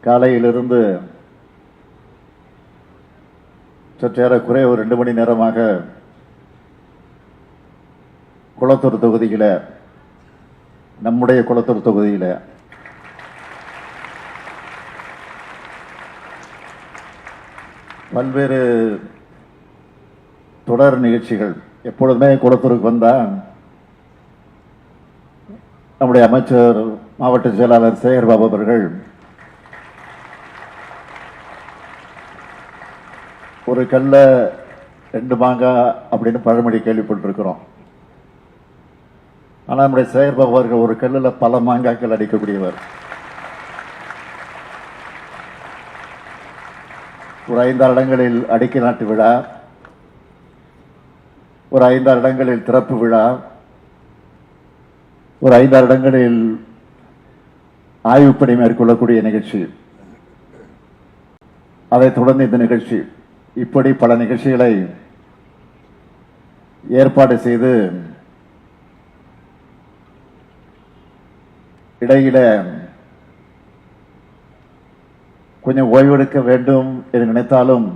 காலையிலிருந்து சற்றேறக்குறைய ஒரு 2 மணி நேரமாக குளத்தூர் தொகுதியில், நம்முடைய குளத்தூர் தொகுதியில் பல்வேறு தொடர் நிகழ்ச்சிகள். எப்பொழுதுமே குளத்தூருக்கு வந்தால் நம்முடைய அமைச்சர் மாவட்ட செயலாளர் சேகர் பாபு அவர்கள் ஒரு கல்ல 2 மாங்காய் அப்படின்னு பழமொழி கேள்விப்பட்டிருக்கிறோம். ஆனால் நம்முடைய சேகர் பாபு அவர்கள் ஒரு கல்லில் பல மாங்காய்கள் அடிக்கக்கூடியவர். ஒரு 5-6 இடங்களில் அடிக்கல் நாட்டு விழா, ஒரு 5-6 இடங்களில் திறப்பு விழா, ஒரு 5-6 இடங்களில் ஆய்வுப்பணி மேற்கொள்ளக்கூடிய நிகழ்ச்சி, அதைத் தொடர்ந்து இந்த நிகழ்ச்சி, இப்படி பல நிகழ்ச்சிகளை ஏற்பாடு செய்து இடையில கொஞ்சம் ஓய்வெடுக்க வேண்டும் என்று நினைத்தாலும்,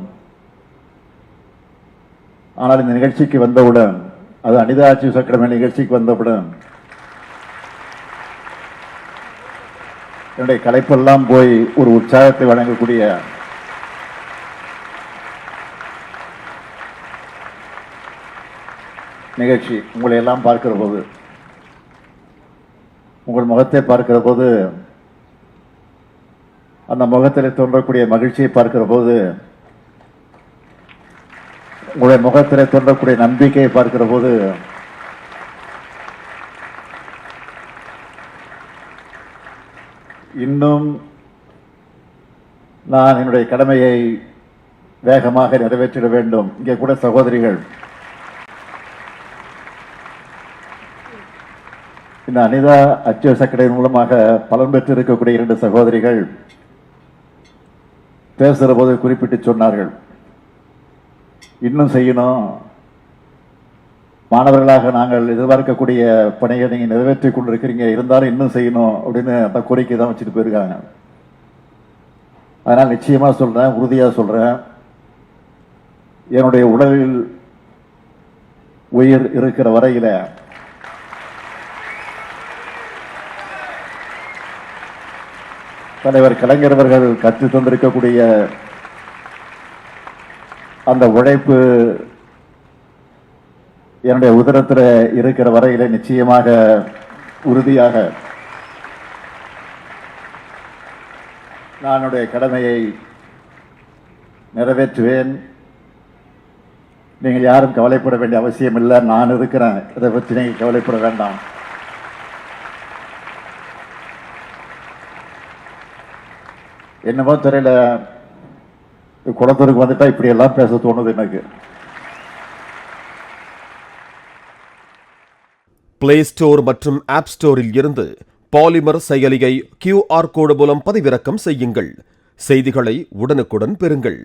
ஆனால் இந்த நிகழ்ச்சிக்கு வந்தவுடன், அது அனிதா அச்சீவ்ஸ் அகாடமி நிகழ்ச்சிக்கு வந்தவுடன் என்னுடைய கலைப்பெல்லாம் போய் ஒரு உற்சாகத்தை வழங்கக்கூடிய நிகழ்ச்சி. உங்களை எல்லாம் பார்க்கிற போது, உங்கள் முகத்தை பார்க்கிற போது, அந்த முகத்தில் தோன்றக்கூடிய மகிழ்ச்சியை பார்க்கிற போது, உங்களுடைய முகத்தில் தோன்றக்கூடிய நம்பிக்கையை பார்க்கிற போது, இன்னும் நான் என்னுடைய கடமையை வேகமாக நிறைவேற்றிட வேண்டும். இங்கே கூட சகோதரிகள், இந்த அனிதா அச்சீவ்ஸ் அகாடமி மூலமாக பலன் பெற்று இருக்கக்கூடிய 2 சகோதரிகள் பேசுகிற போது குறிப்பிட்டு சொன்னார்கள், இன்னும் செய்யணும், மாணவர்களாக நாங்கள் எதிர்பார்க்கக்கூடிய பணியை நீங்கள் நிறைவேற்றி கொண்டிருக்கிறீங்க, இருந்தாலும் இன்னும் செய்யணும் அப்படின்னு அந்த கோரிக்கை தான் வச்சுட்டு போயிருக்காங்க. அதனால் நிச்சயமாக சொல்றேன், உறுதியாக சொல்றேன், என்னுடைய உடலில் உயிர் இருக்கிற வரையில தலைவர் கலைஞர் அவர்கள் கற்று தந்திருக்கக்கூடிய அந்த உழைப்பு என்னுடைய உதரத்தில் இருக்கிற வரையில நிச்சயமாக உறுதியாக நான் என்னுடைய கடமையை நிறைவேற்றுவேன். நீங்கள் யாரும் கவலைப்பட வேண்டிய அவசியம் இல்லை, நான் இருக்கிறேன், இதை பற்றி நீங்கள் கவலைப்பட வேண்டாம். என்னமோ தெரியல, குளத்தூருக்கு வந்துட்டா இப்படி எல்லாம் பேச தோணுது எனக்கு. பிளே ஸ்டோர் மற்றும் ஆப் ஸ்டோரில் இருந்து பாலிமர் செயலியை QR கோடு மூலம் பதிவிறக்கம் செய்யுங்கள். செய்திகளை உடனுக்குடன் பெறுங்கள்.